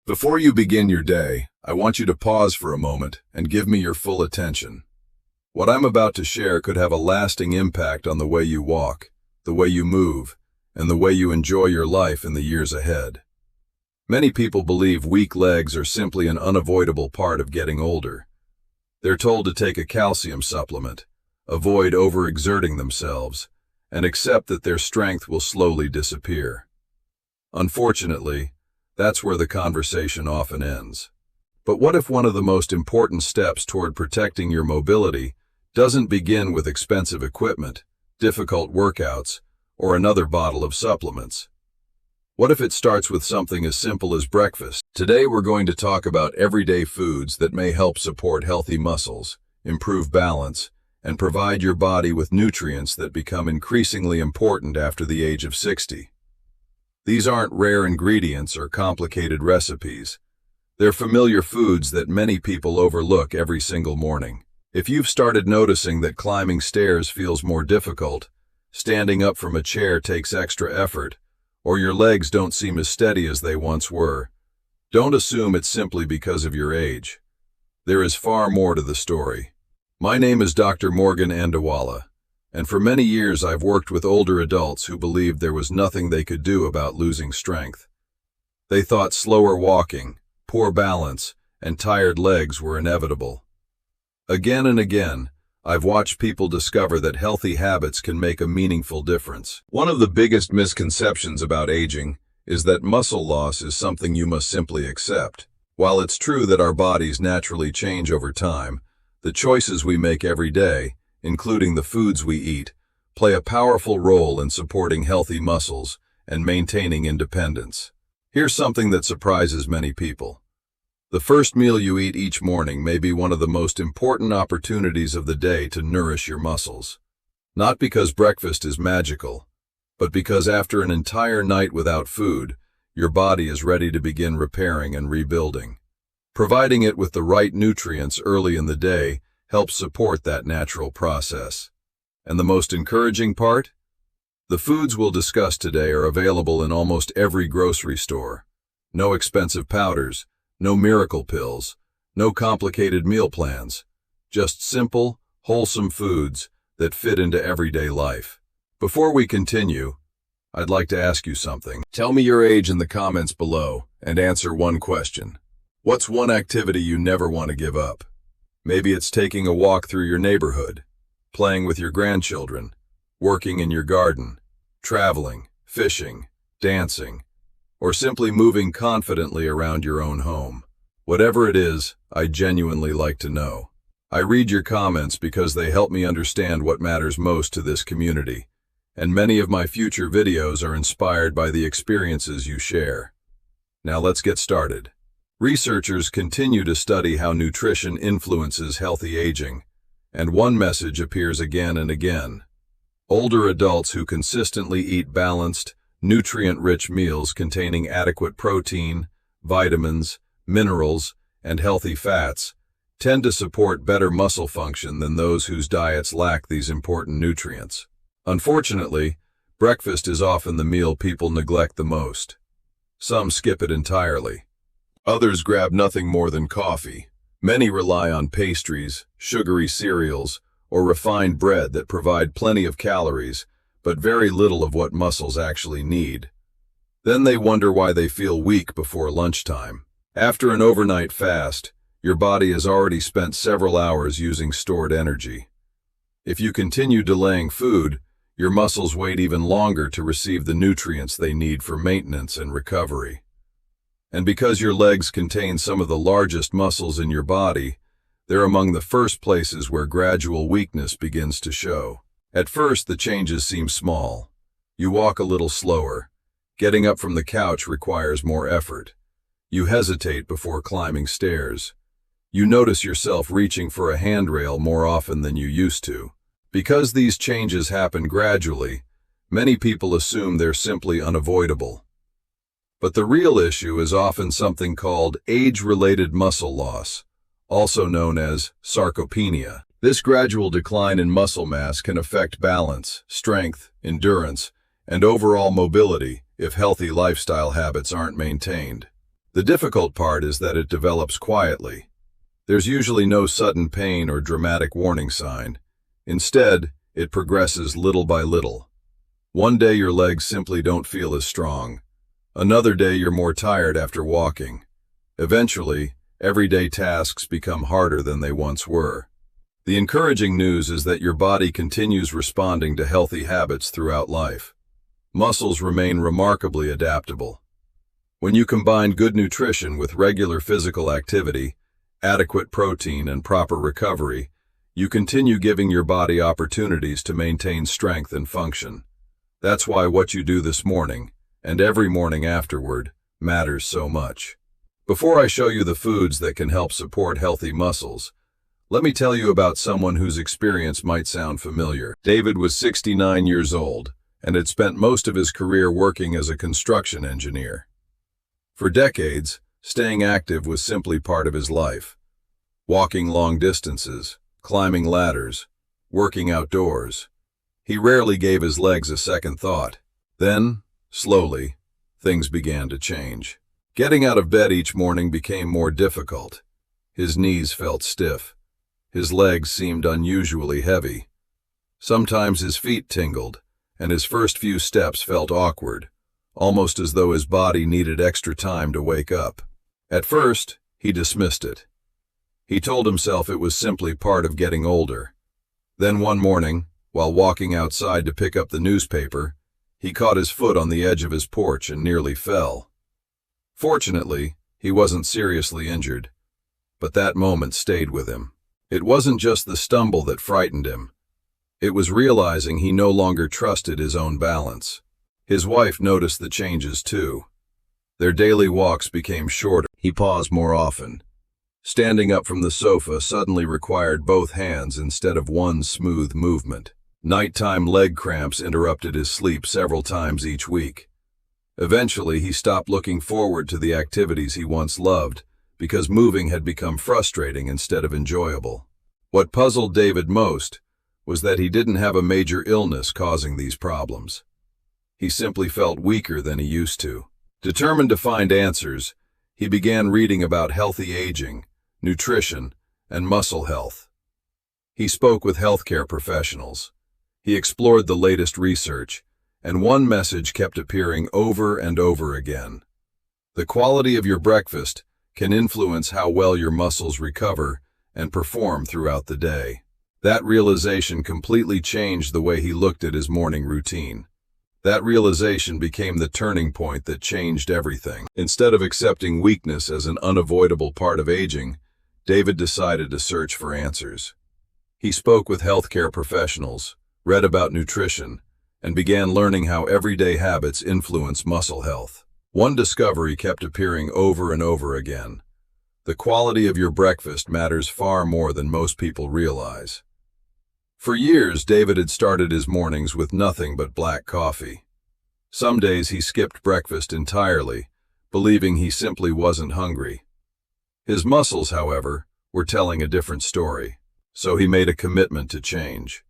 Before you begin your day, I want you to pause for a moment and give me your full attention. What I'm about to share could have a lasting impact on the way you walk, the way you move, and the way you enjoy your life in the years ahead. Many people believe weak legs are simply an unavoidable part of getting older. They're told to take a calcium supplement, avoid overexerting themselves, and accept that their strength will slowly disappear. Unfortunately, that's where the conversation often ends. But what if one of the most important steps toward protecting your mobility doesn't begin with expensive equipment, difficult workouts, or another bottle of supplements? What if it starts with something as simple as breakfast? Today we're going to talk about everyday foods that may help support healthy muscles, improve balance, and provide your body with nutrients that become increasingly important after the age of 60. These aren't rare ingredients or complicated recipes. They're familiar foods that many people overlook every single morning. If you've started noticing that climbing stairs feels more difficult, standing up from a chair takes extra effort, or your legs don't seem as steady as they once were, don't assume it's simply because of your age. There is far more to the story. My name is Dr. Morgan Andawala, and for many years I've worked with older adults who believed there was nothing they could do about losing strength. They thought slower walking, poor balance, and tired legs were inevitable. Again and again, I've watched people discover that healthy habits can make a meaningful difference. One of the biggest misconceptions about aging is that muscle loss is something you must simply accept. While it's true that our bodies naturally change over time, the choices we make every day, including the foods we eat, play a powerful role in supporting healthy muscles and maintaining independence. Here's something that surprises many people. The first meal you eat each morning may be one of the most important opportunities of the day to nourish your muscles. Not because breakfast is magical, but because after an entire night without food, your body is ready to begin repairing and rebuilding. Providing it with the right nutrients early in the day helps support that natural process. And the most encouraging part? The foods we'll discuss today are available in almost every grocery store. No expensive powders, no miracle pills, no complicated meal plans. Just simple, wholesome foods that fit into everyday life. Before we continue, I'd like to ask you something. Tell me your age in the comments below and answer one question. What's one activity you never want to give up? Maybe it's taking a walk through your neighborhood, playing with your grandchildren, working in your garden, traveling, fishing, dancing, or simply moving confidently around your own home. Whatever it is, I genuinely like to know. I read your comments because they help me understand what matters most to this community, and many of my future videos are inspired by the experiences you share. Now let's get started. Researchers continue to study how nutrition influences healthy aging, and one message appears again and again. Older adults who consistently eat balanced, nutrient-rich meals containing adequate protein, vitamins, minerals, and healthy fats tend to support better muscle function than those whose diets lack these important nutrients. Unfortunately, breakfast is often the meal people neglect the most. Some skip it entirely. Others grab nothing more than coffee. Many rely on pastries, sugary cereals, or refined bread that provide plenty of calories, but very little of what muscles actually need. Then they wonder why they feel weak before lunchtime. After an overnight fast, your body has already spent several hours using stored energy. If you continue delaying food, your muscles wait even longer to receive the nutrients they need for maintenance and recovery. And because your legs contain some of the largest muscles in your body, they're among the first places where gradual weakness begins to show. At first, the changes seem small. You walk a little slower. Getting up from the couch requires more effort. You hesitate before climbing stairs. You notice yourself reaching for a handrail more often than you used to. Because these changes happen gradually, many people assume they're simply unavoidable. But the real issue is often something called age-related muscle loss, also known as sarcopenia. This gradual decline in muscle mass can affect balance, strength, endurance, and overall mobility if healthy lifestyle habits aren't maintained. The difficult part is that it develops quietly. There's usually no sudden pain or dramatic warning sign. Instead, it progresses little by little. One day your legs simply don't feel as strong. Another day you're more tired after walking. Eventually, everyday tasks become harder than they once were. The encouraging news is that your body continues responding to healthy habits throughout life. Muscles remain remarkably adaptable. When you combine good nutrition with regular physical activity, adequate protein, and proper recovery, you continue giving your body opportunities to maintain strength and function. That's why what you do this morning, and every morning afterward, matters so much. Before I show you the foods that can help support healthy muscles, let me tell you about someone whose experience might sound familiar. David was 69 years old and had spent most of his career working as a construction engineer. For decades, staying active was simply part of his life. Walking long distances, climbing ladders, working outdoors. He rarely gave his legs a second thought. Then, slowly, things began to change. Getting out of bed each morning became more difficult. His knees felt stiff. His legs seemed unusually heavy. Sometimes his feet tingled, and his first few steps felt awkward, almost as though his body needed extra time to wake up. At first, he dismissed it. He told himself it was simply part of getting older. Then one morning, while walking outside to pick up the newspaper, he caught his foot on the edge of his porch and nearly fell. Fortunately, he wasn't seriously injured, but that moment stayed with him. It wasn't just the stumble that frightened him. It was realizing he no longer trusted his own balance. His wife noticed the changes too. Their daily walks became shorter. He paused more often. Standing up from the sofa suddenly required both hands instead of one smooth movement. Nighttime leg cramps interrupted his sleep several times each week. Eventually, he stopped looking forward to the activities he once loved because moving had become frustrating instead of enjoyable. What puzzled David most was that he didn't have a major illness causing these problems. He simply felt weaker than he used to. Determined to find answers, he began reading about healthy aging, nutrition, and muscle health. He spoke with healthcare professionals. He explored the latest research, and one message kept appearing over and over again. The quality of your breakfast can influence how well your muscles recover and perform throughout the day. That realization completely changed the way he looked at his morning routine. That realization became the turning point that changed everything. Instead of accepting weakness as an unavoidable part of aging, David decided to search for answers. He spoke with healthcare professionals, read about nutrition, and began learning how everyday habits influence muscle health. One discovery kept appearing over and over again. The quality of your breakfast matters far more than most people realize. For years, David had started his mornings with nothing but black coffee. Some days he skipped breakfast entirely, believing he simply wasn't hungry. His muscles, however, were telling a different story, so he made a commitment to change.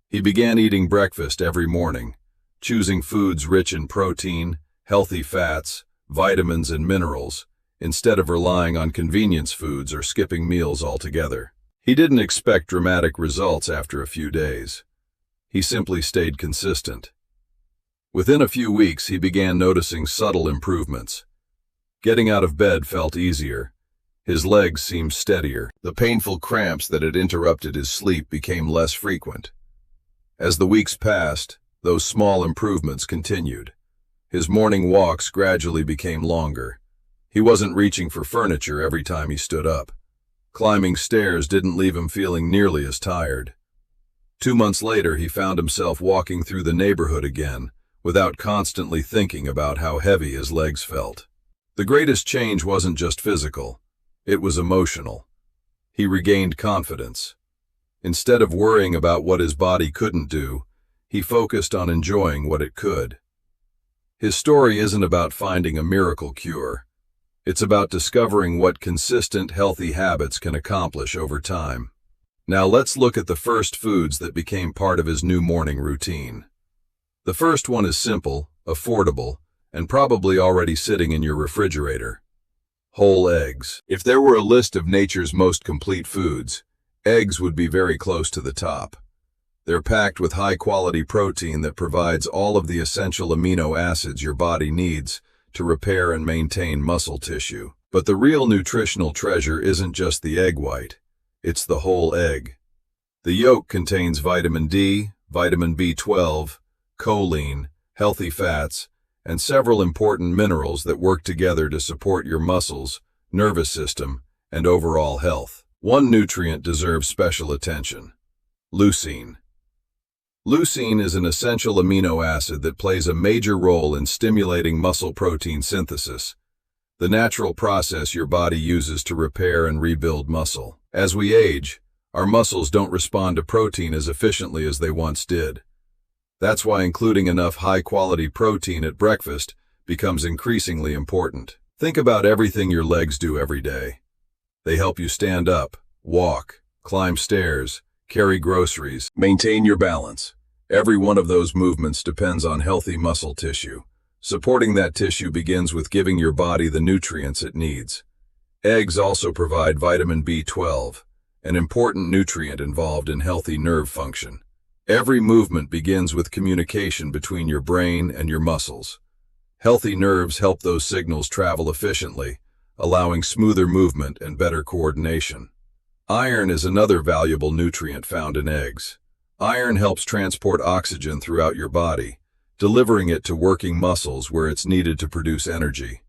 He began eating breakfast every morning, choosing foods rich in protein, healthy fats, vitamins, and minerals, instead of relying on convenience foods or skipping meals altogether. He didn't expect dramatic results after a few days. He simply stayed consistent. Within a few weeks, he began noticing subtle improvements. Getting out of bed felt easier. His legs seemed steadier. The painful cramps that had interrupted his sleep became less frequent. As the weeks passed, those small improvements continued. His morning walks gradually became longer. He wasn't reaching for furniture every time he stood up. Climbing stairs didn't leave him feeling nearly as tired. 2 months later, he found himself walking through the neighborhood again, without constantly thinking about how heavy his legs felt. The greatest change wasn't just physical, it was emotional. He regained confidence. Instead of worrying about what his body couldn't do, he focused on enjoying what it could. His story isn't about finding a miracle cure. It's about discovering what consistent, healthy habits can accomplish over time. Now let's look at the first foods that became part of his new morning routine. The first one is simple, affordable, and probably already sitting in your refrigerator: Whole eggs. If there were a list of nature's most complete foods, eggs would be very close to the top. They're packed with high-quality protein that provides all of the essential amino acids your body needs to repair and maintain muscle tissue. But the real nutritional treasure isn't just the egg white, it's the whole egg. The yolk contains vitamin D, vitamin B12, choline, healthy fats, and several important minerals that work together to support your muscles, nervous system, and overall health. One nutrient deserves special attention: leucine. Leucine is an essential amino acid that plays a major role in stimulating muscle protein synthesis, the natural process your body uses to repair and rebuild muscle. As we age, our muscles don't respond to protein as efficiently as they once did. That's why including enough high-quality protein at breakfast becomes increasingly important. Think about everything your legs do every day. They help you stand up, walk, climb stairs, carry groceries, maintain your balance. Every one of those movements depends on healthy muscle tissue. Supporting that tissue begins with giving your body the nutrients it needs. Eggs also provide vitamin B12, an important nutrient involved in healthy nerve function. Every movement begins with communication between your brain and your muscles. Healthy nerves help those signals travel efficiently, allowing smoother movement and better coordination. Iron is another valuable nutrient found in eggs. Iron helps transport oxygen throughout your body, delivering it to working muscles where it's needed to produce energy.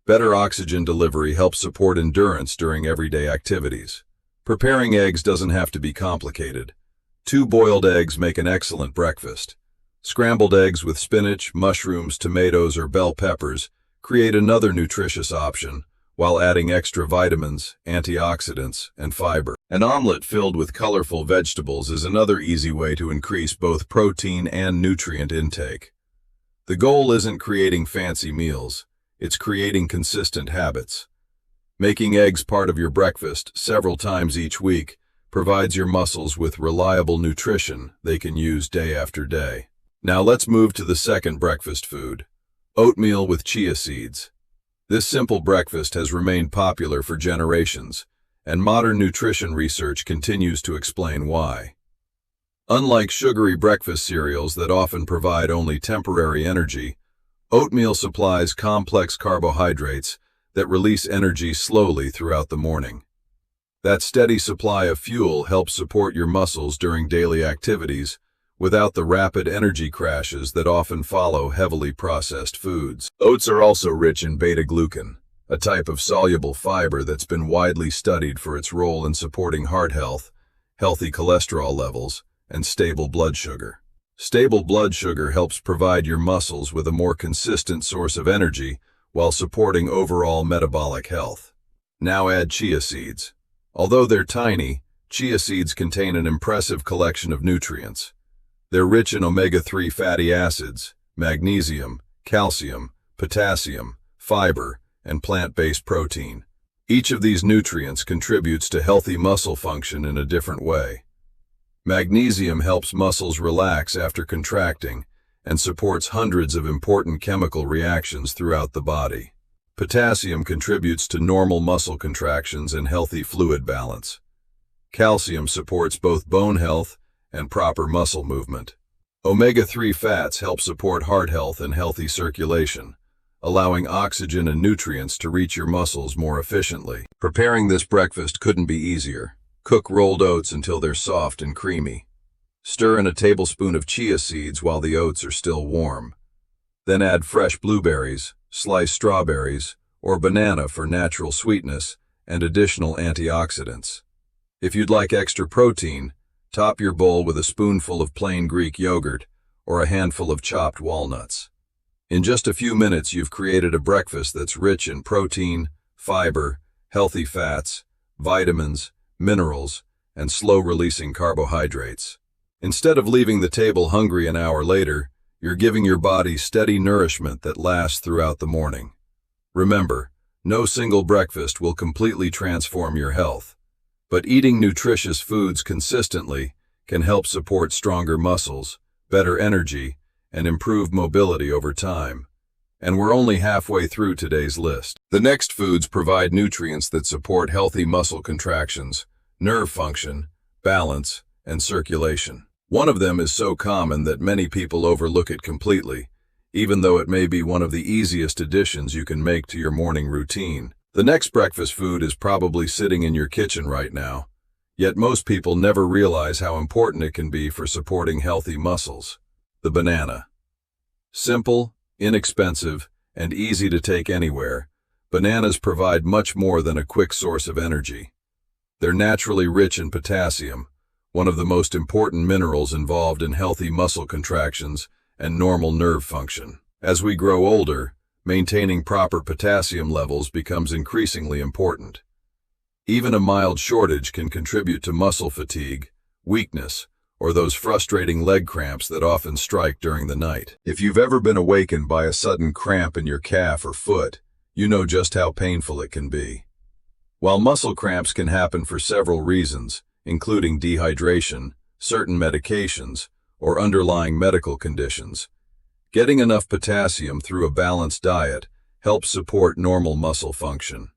Better oxygen delivery helps support endurance during everyday activities. Preparing eggs doesn't have to be complicated. 2 boiled eggs make an excellent breakfast. Scrambled eggs with spinach, mushrooms, tomatoes, or bell peppers create another nutritious option, while adding extra vitamins, antioxidants, and fiber. An omelet filled with colorful vegetables is another easy way to increase both protein and nutrient intake. The goal isn't creating fancy meals, it's creating consistent habits. Making eggs part of your breakfast several times each week provides your muscles with reliable nutrition they can use day after day. Now let's move to the second breakfast food: oatmeal with chia seeds. This simple breakfast has remained popular for generations, and modern nutrition research continues to explain why. Unlike sugary breakfast cereals that often provide only temporary energy, oatmeal supplies complex carbohydrates that release energy slowly throughout the morning. That steady supply of fuel helps support your muscles during daily activities without the rapid energy crashes that often follow heavily processed foods. Oats are also rich in beta-glucan, a type of soluble fiber that's been widely studied for its role in supporting heart health, healthy cholesterol levels, and stable blood sugar. Stable blood sugar helps provide your muscles with a more consistent source of energy while supporting overall metabolic health. Now add chia seeds. Although they're tiny, chia seeds contain an impressive collection of nutrients. They're rich in omega-3 fatty acids, magnesium, calcium, potassium, fiber, and plant-based protein. Each of these nutrients contributes to healthy muscle function in a different way. Magnesium helps muscles relax after contracting and supports hundreds of important chemical reactions throughout the body. Potassium contributes to normal muscle contractions and healthy fluid balance. Calcium supports both bone health and proper muscle movement. Omega-3 fats help support heart health and healthy circulation, allowing oxygen and nutrients to reach your muscles more efficiently. Preparing this breakfast couldn't be easier. Cook rolled oats until they're soft and creamy. Stir in a tablespoon of chia seeds while the oats are still warm. Then add fresh blueberries, sliced strawberries, or banana for natural sweetness and additional antioxidants. If you'd like extra protein, top your bowl with a spoonful of plain Greek yogurt or a handful of chopped walnuts. In just a few minutes, you've created a breakfast that's rich in protein, fiber, healthy fats, vitamins, minerals, and slow-releasing carbohydrates. Instead of leaving the table hungry an hour later, you're giving your body steady nourishment that lasts throughout the morning. Remember, no single breakfast will completely transform your health, but eating nutritious foods consistently can help support stronger muscles, better energy, and improved mobility over time. And we're only halfway through today's list. The next foods provide nutrients that support healthy muscle contractions, nerve function, balance, and circulation. One of them is so common that many people overlook it completely, even though it may be one of the easiest additions you can make to your morning routine. The next breakfast food is probably sitting in your kitchen right now, yet most people never realize how important it can be for supporting healthy muscles. The banana. Simple, inexpensive, and easy to take anywhere, bananas provide much more than a quick source of energy. They're naturally rich in potassium, one of the most important minerals involved in healthy muscle contractions and normal nerve function. As we grow older, maintaining proper potassium levels becomes increasingly important. Even a mild shortage can contribute to muscle fatigue, weakness, or those frustrating leg cramps that often strike during the night. If you've ever been awakened by a sudden cramp in your calf or foot, you know just how painful it can be. While muscle cramps can happen for several reasons, including dehydration, certain medications, or underlying medical conditions, getting enough potassium through a balanced diet helps support normal muscle function.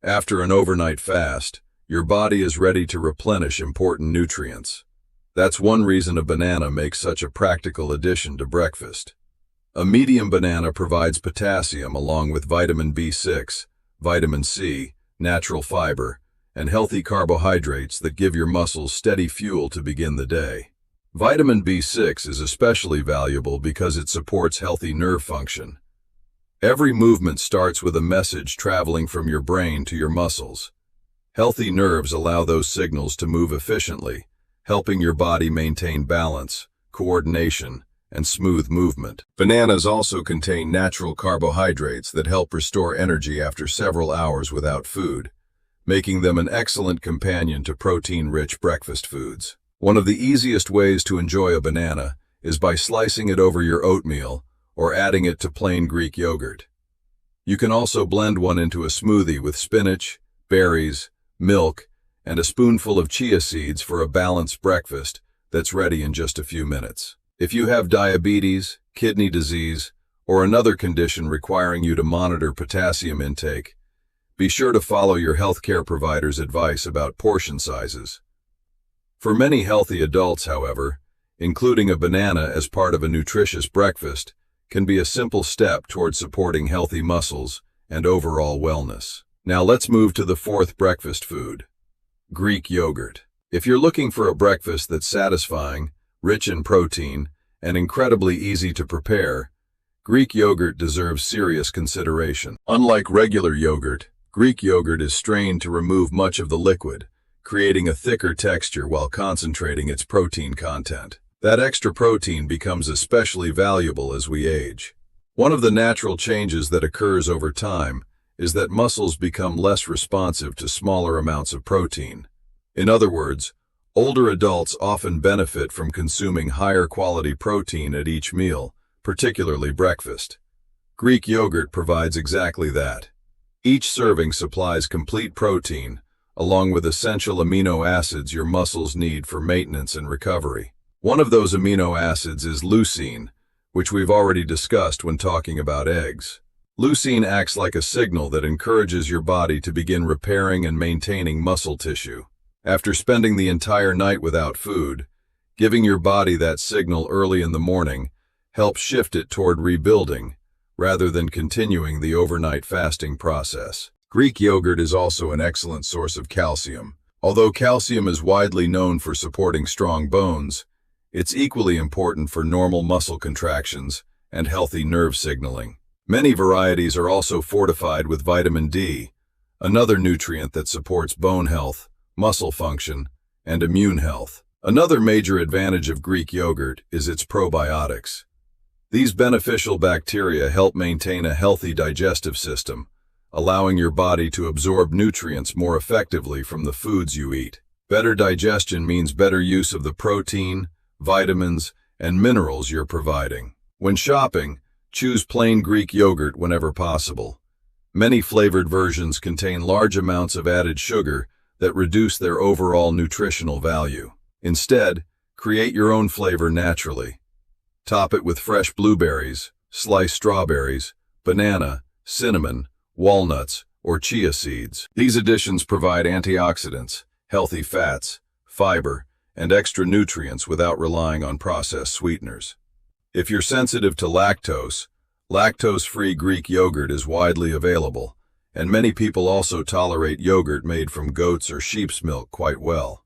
After an overnight fast, your body is ready to replenish important nutrients. That's one reason a banana makes such a practical addition to breakfast. A medium banana provides potassium along with vitamin B6, vitamin C, natural fiber, and healthy carbohydrates that give your muscles steady fuel to begin the day. Vitamin B6 is especially valuable because it supports healthy nerve function. Every movement starts with a message traveling from your brain to your muscles. Healthy nerves allow those signals to move efficiently, helping your body maintain balance, coordination, and smooth movement. Bananas also contain natural carbohydrates that help restore energy after several hours without food, making them an excellent companion to protein-rich breakfast foods. One of the easiest ways to enjoy a banana is by slicing it over your oatmeal or adding it to plain Greek yogurt. You can also blend one into a smoothie with spinach, berries, milk, and a spoonful of chia seeds for a balanced breakfast that's ready in just a few minutes. If you have diabetes, kidney disease, or another condition requiring you to monitor potassium intake, be sure to follow your healthcare provider's advice about portion sizes. For many healthy adults, however, including a banana as part of a nutritious breakfast can be a simple step toward supporting healthy muscles and overall wellness. Now let's move to the fourth breakfast food, Greek yogurt. If you're looking for a breakfast that's satisfying, rich in protein, and incredibly easy to prepare, Greek yogurt deserves serious consideration. Unlike regular yogurt, Greek yogurt is strained to remove much of the liquid, creating a thicker texture while concentrating its protein content. That extra protein becomes especially valuable as we age. One of the natural changes that occurs over time is that muscles become less responsive to smaller amounts of protein. In other words, older adults often benefit from consuming higher quality protein at each meal, particularly breakfast. Greek yogurt provides exactly that. Each serving supplies complete protein, along with essential amino acids your muscles need for maintenance and recovery. One of those amino acids is leucine, which we've already discussed when talking about eggs. Leucine acts like a signal that encourages your body to begin repairing and maintaining muscle tissue. After spending the entire night without food, giving your body that signal early in the morning helps shift it toward rebuilding, rather than continuing the overnight fasting process. Greek yogurt is also an excellent source of calcium. Although calcium is widely known for supporting strong bones, it's equally important for normal muscle contractions and healthy nerve signaling. Many varieties are also fortified with vitamin D, another nutrient that supports bone health, muscle function, and immune health. Another major advantage of Greek yogurt is its probiotics. These beneficial bacteria help maintain a healthy digestive system, allowing your body to absorb nutrients more effectively from the foods you eat. Better digestion means better use of the protein, vitamins, and minerals you're providing. When shopping, choose plain Greek yogurt whenever possible. Many flavored versions contain large amounts of added sugar that reduce their overall nutritional value. Instead, create your own flavor naturally. Top it with fresh blueberries, sliced strawberries, banana, cinnamon, walnuts, or chia seeds. These additions provide antioxidants, healthy fats, fiber, and extra nutrients without relying on processed sweeteners. If you're sensitive to lactose, lactose-free Greek yogurt is widely available, and many people also tolerate yogurt made from goat's or sheep's milk quite well.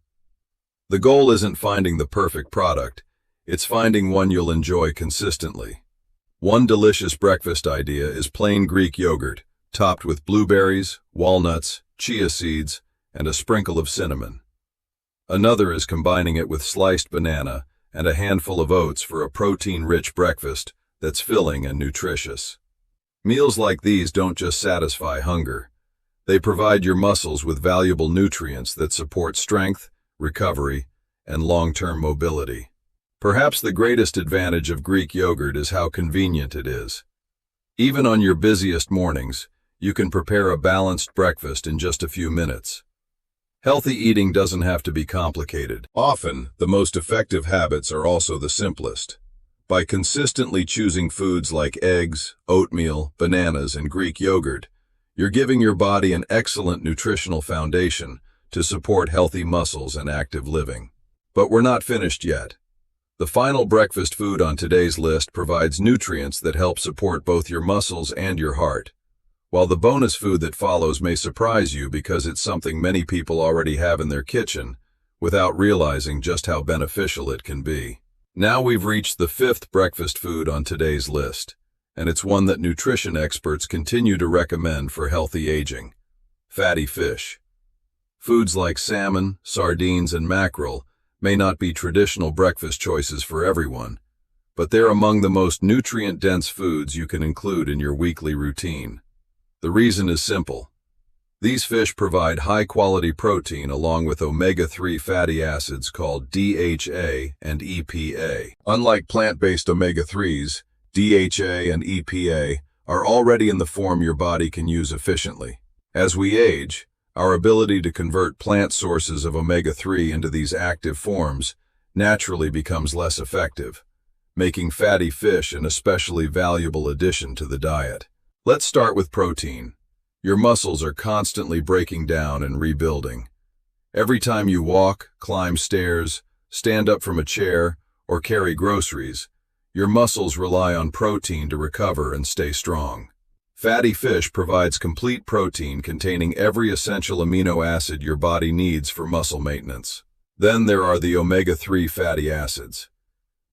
The goal isn't finding the perfect product, it's finding one you'll enjoy consistently. One delicious breakfast idea is plain Greek yogurt, topped with blueberries, walnuts, chia seeds, and a sprinkle of cinnamon. Another is combining it with sliced banana and a handful of oats for a protein-rich breakfast that's filling and nutritious. Meals like these don't just satisfy hunger. They provide your muscles with valuable nutrients that support strength, recovery, and long-term mobility. Perhaps the greatest advantage of Greek yogurt is how convenient it is. Even on your busiest mornings, you can prepare a balanced breakfast in just a few minutes. Healthy eating doesn't have to be complicated. Often, the most effective habits are also the simplest. By consistently choosing foods like eggs, oatmeal, bananas, and Greek yogurt, you're giving your body an excellent nutritional foundation to support healthy muscles and active living. But we're not finished yet. The final breakfast food on today's list provides nutrients that help support both your muscles and your heart. While the bonus food that follows may surprise you because it's something many people already have in their kitchen, without realizing just how beneficial it can be. Now we've reached the fifth breakfast food on today's list, and it's one that nutrition experts continue to recommend for healthy aging: fatty fish. Foods like salmon, sardines, and mackerel may not be traditional breakfast choices for everyone, but they're among the most nutrient-dense foods you can include in your weekly routine. The reason is simple. These fish provide high-quality protein along with omega-3 fatty acids called DHA and EPA. Unlike plant-based omega-3s, DHA and EPA are already in the form your body can use efficiently. As we age, our ability to convert plant sources of omega-3 into these active forms naturally becomes less effective, making fatty fish an especially valuable addition to the diet. Let's start with protein. Your muscles are constantly breaking down and rebuilding. Every time you walk, climb stairs, stand up from a chair, or carry groceries, your muscles rely on protein to recover and stay strong. Fatty fish provides complete protein containing every essential amino acid your body needs for muscle maintenance. Then there are the omega-3 fatty acids.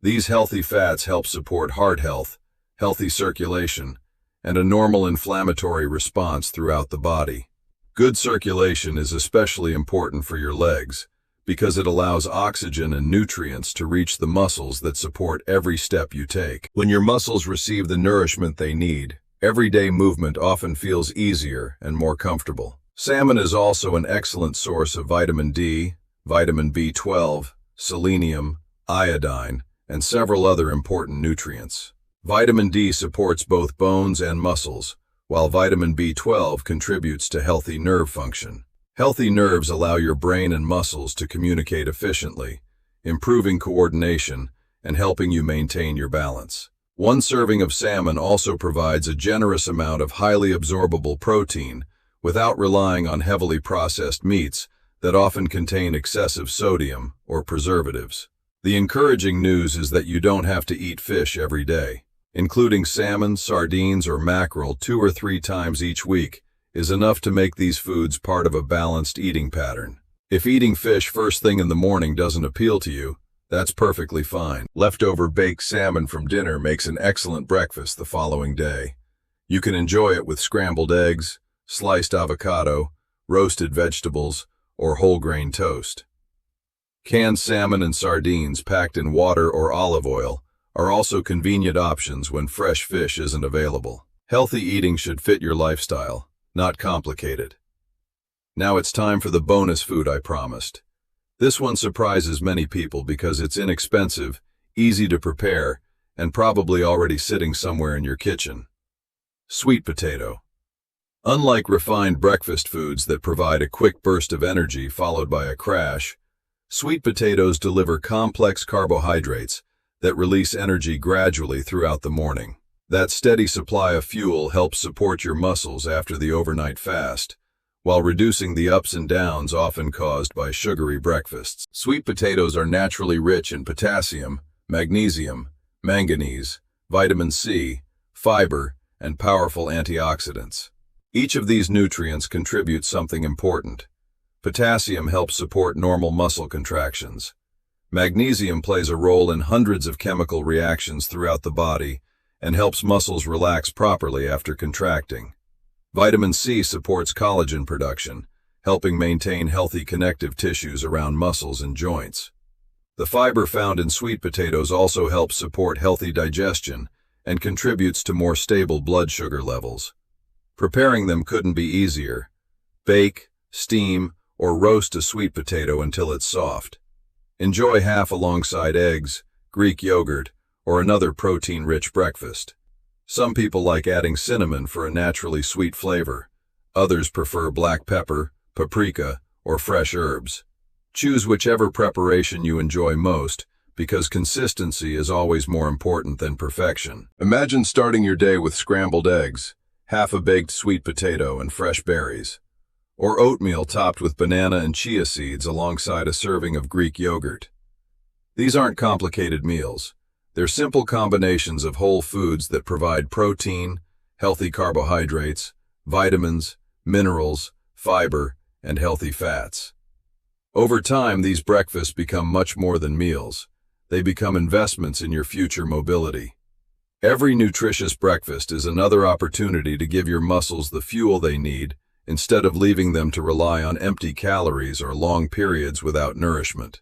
These healthy fats help support heart health, healthy circulation, and a normal inflammatory response throughout the body. Good circulation is especially important for your legs because it allows oxygen and nutrients to reach the muscles that support every step you take. When your muscles receive the nourishment they need, everyday movement often feels easier and more comfortable. Salmon is also an excellent source of vitamin D, vitamin B12, selenium, iodine, and several other important nutrients. Vitamin D supports both bones and muscles, while vitamin B12 contributes to healthy nerve function. Healthy nerves allow your brain and muscles to communicate efficiently, improving coordination and helping you maintain your balance. One serving of salmon also provides a generous amount of highly absorbable protein without relying on heavily processed meats that often contain excessive sodium or preservatives. The encouraging news is that you don't have to eat fish every day. Including salmon, sardines, or mackerel 2 or 3 times each week is enough to make these foods part of a balanced eating pattern. If eating fish first thing in the morning doesn't appeal to you, that's perfectly fine. Leftover baked salmon from dinner makes an excellent breakfast the following day. You can enjoy it with scrambled eggs, sliced avocado, roasted vegetables, or whole grain toast. Canned salmon and sardines packed in water or olive oil are also convenient options when fresh fish isn't available. Healthy eating should fit your lifestyle, not complicate it. Now it's time for the bonus food I promised. This one surprises many people because it's inexpensive, easy to prepare, and probably already sitting somewhere in your kitchen. Sweet potato. Unlike refined breakfast foods that provide a quick burst of energy followed by a crash, sweet potatoes deliver complex carbohydrates that release energy gradually throughout the morning. That steady supply of fuel helps support your muscles after the overnight fast, while reducing the ups and downs often caused by sugary breakfasts. Sweet potatoes are naturally rich in potassium, magnesium, manganese, vitamin C, fiber, and powerful antioxidants. Each of these nutrients contributes something important. Potassium helps support normal muscle contractions. Magnesium plays a role in hundreds of chemical reactions throughout the body and helps muscles relax properly after contracting. Vitamin C supports collagen production, helping maintain healthy connective tissues around muscles and joints. The fiber found in sweet potatoes also helps support healthy digestion and contributes to more stable blood sugar levels. Preparing them couldn't be easier. Bake, steam, or roast a sweet potato until it's soft. Enjoy half alongside eggs, Greek yogurt, or another protein-rich breakfast. Some people like adding cinnamon for a naturally sweet flavor. Others prefer black pepper, paprika, or fresh herbs. Choose whichever preparation you enjoy most, because consistency is always more important than perfection. Imagine starting your day with scrambled eggs, half a baked sweet potato, and fresh berries. Or oatmeal topped with banana and chia seeds alongside a serving of Greek yogurt. These aren't complicated meals. They're simple combinations of whole foods that provide protein, healthy carbohydrates, vitamins, minerals, fiber, and healthy fats. Over time, these breakfasts become much more than meals. They become investments in your future mobility. Every nutritious breakfast is another opportunity to give your muscles the fuel they need instead of leaving them to rely on empty calories or long periods without nourishment.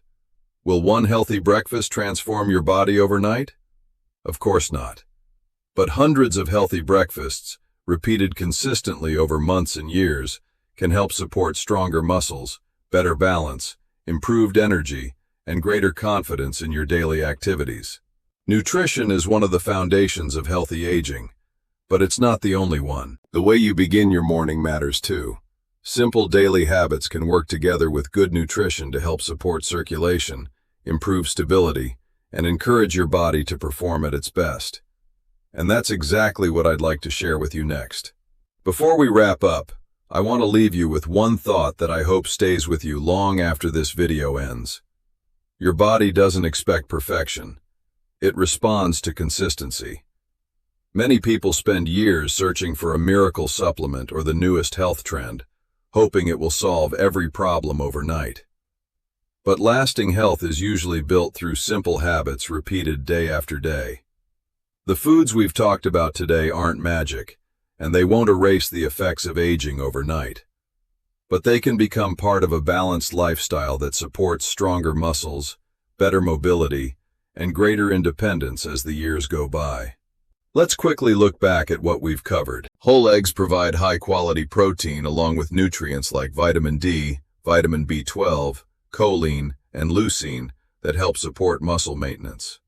Will one healthy breakfast transform your body overnight? Of course not. But hundreds of healthy breakfasts, repeated consistently over months and years, can help support stronger muscles, better balance, improved energy, and greater confidence in your daily activities. Nutrition is one of the foundations of healthy aging, but it's not the only one. The way you begin your morning matters too. Simple daily habits can work together with good nutrition to help support circulation, improve stability, and encourage your body to perform at its best. And that's exactly what I'd like to share with you next. Before we wrap up, I want to leave you with one thought that I hope stays with you long after this video ends. Your body doesn't expect perfection. It responds to consistency. Many people spend years searching for a miracle supplement or the newest health trend, hoping it will solve every problem overnight. But lasting health is usually built through simple habits repeated day after day. The foods we've talked about today aren't magic, and they won't erase the effects of aging overnight. But they can become part of a balanced lifestyle that supports stronger muscles, better mobility, and greater independence as the years go by. Let's quickly look back at what we've covered. Whole eggs provide high-quality protein along with nutrients like vitamin D, vitamin B12, choline, and leucine that help support muscle maintenance.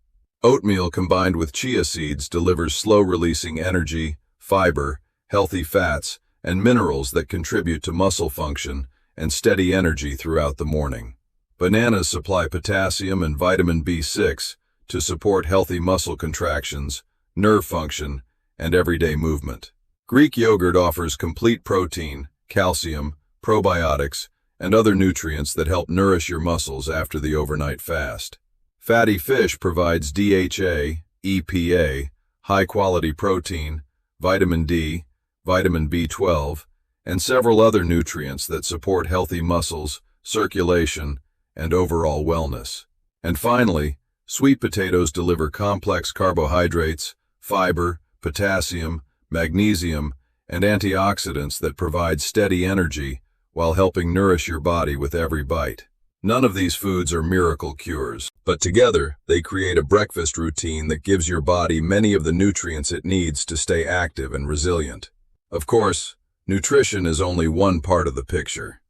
Oatmeal combined with chia seeds delivers slow-releasing energy, fiber, healthy fats, and minerals that contribute to muscle function and steady energy throughout the morning. Bananas supply potassium and vitamin B6 to support healthy muscle contractions, nerve function, and everyday movement. Greek yogurt offers complete protein, calcium, probiotics, and other nutrients that help nourish your muscles after the overnight fast. Fatty fish provides DHA, EPA, high-quality protein, vitamin D, vitamin B12, and several other nutrients that support healthy muscles, circulation, and overall wellness. And finally, sweet potatoes deliver complex carbohydrates, fiber, potassium, magnesium, and antioxidants that provide steady energy while helping nourish your body with every bite. None of these foods are miracle cures, but together they create a breakfast routine that gives your body many of the nutrients it needs to stay active and resilient. Of course, nutrition is only one part of the picture.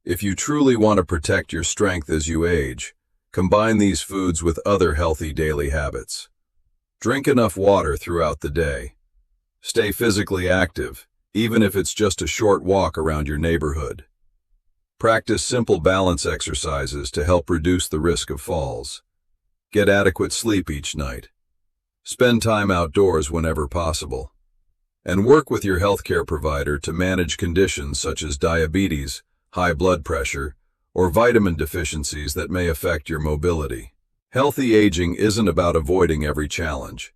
If you truly want to protect your strength as you age, combine these foods with other healthy daily habits. Drink enough water throughout the day. Stay physically active, even if it's just a short walk around your neighborhood. Practice simple balance exercises to help reduce the risk of falls. Get adequate sleep each night. Spend time outdoors whenever possible. And work with your healthcare provider to manage conditions such as diabetes, high blood pressure, or vitamin deficiencies that may affect your mobility. Healthy aging isn't about avoiding every challenge.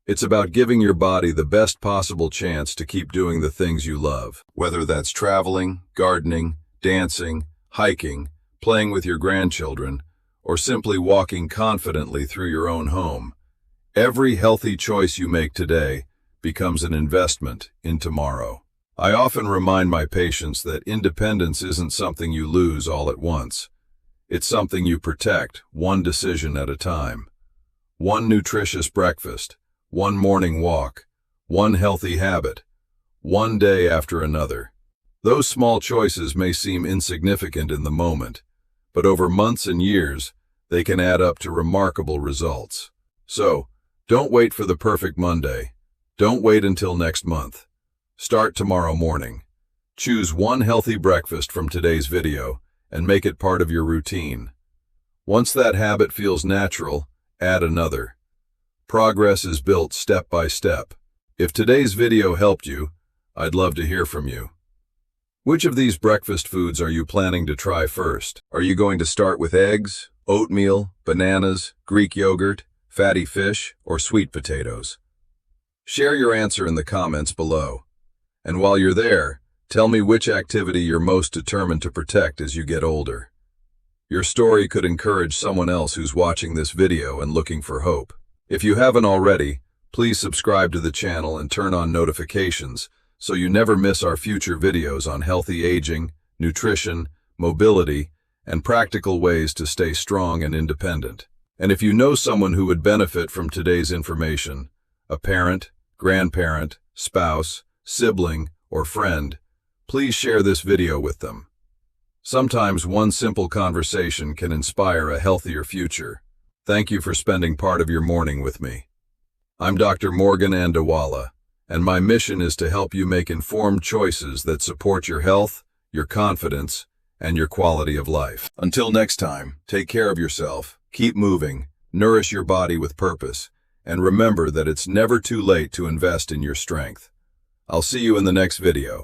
It's about giving your body the best possible chance to keep doing the things you love. Whether that's traveling, gardening, dancing, hiking, playing with your grandchildren, or simply walking confidently through your own home, every healthy choice you make today becomes an investment in tomorrow. I often remind my patients that independence isn't something you lose all at once. It's something you protect, one decision at a time. One nutritious breakfast, one morning walk, one healthy habit, one day after another. Those small choices may seem insignificant in the moment, but over months and years, they can add up to remarkable results. So, don't wait for the perfect Monday. Don't wait until next month. Start tomorrow morning. Choose one healthy breakfast from today's video and make it part of your routine. Once that habit feels natural, add another. Progress is built step by step. If today's video helped you, I'd love to hear from you. Which of these breakfast foods are you planning to try first? Are you going to start with eggs, oatmeal, bananas, Greek yogurt, fatty fish, or sweet potatoes? Share your answer in the comments below. And while you're there, tell me which activity you're most determined to protect as you get older. Your story could encourage someone else who's watching this video and looking for hope. If you haven't already, please subscribe to the channel and turn on notifications so you never miss our future videos on healthy aging, nutrition, mobility, and practical ways to stay strong and independent. And if you know someone who would benefit from today's information, a parent, grandparent, spouse, sibling, or friend, please share this video with them. Sometimes one simple conversation can inspire a healthier future. Thank you for spending part of your morning with me. I'm Dr. Morgan Andawala, and my mission is to help you make informed choices that support your health, your confidence, and your quality of life. Until next time, take care of yourself, keep moving, nourish your body with purpose, and remember that it's never too late to invest in your strength. I'll see you in the next video.